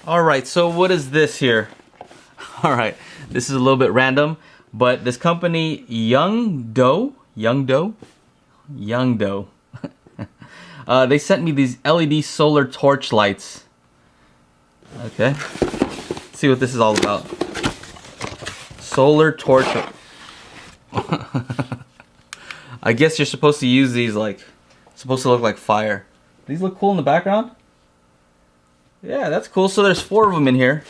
Alright, so what is this here? Alright, this is a little bit random, but this company, Youngdo, they sent me these LED solar torch lights. Okay, let's see what this is all about. Solar torch. I guess you're supposed to use these like, supposed to look like fire. These look cool in the background. Yeah, that's cool. So there's 4 of them in here.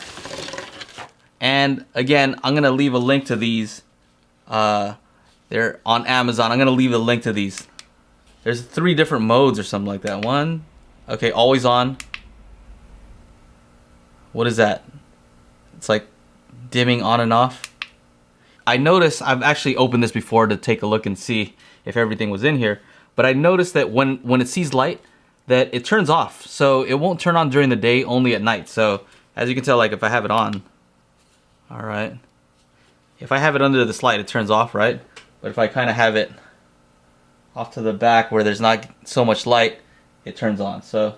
And again, I'm gonna leave a link to these. They're on Amazon. I'm gonna leave a link to these. There's 3 different modes or something like that. One, okay, always on. What is that? It's like dimming on and off. I noticed, I've actually opened this before to take a look and see if everything was in here, but I noticed that when it sees light, that it turns off. So it won't turn on during the day, only at night. So as you can tell, like if I have it on, all right. If I have it under this light, it turns off, right? But if I kind of have it off to the back where there's not so much light, it turns on. So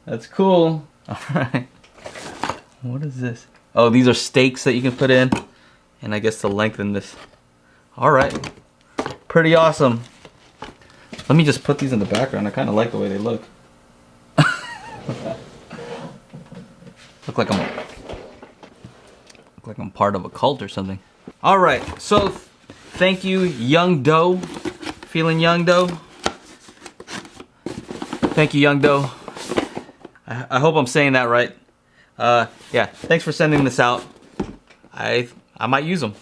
that's cool. All right. What is this? Oh, these are stakes that you can put in, and I guess to lengthen this. All right. Pretty awesome. Let me just put these in the background. I kind of like the way they look. Look like I'm part of a cult or something. All right, so thank you, Youngdo. Feeling Youngdo? Thank you, Youngdo. I hope I'm saying that right. Yeah, thanks for sending this out. I might use them.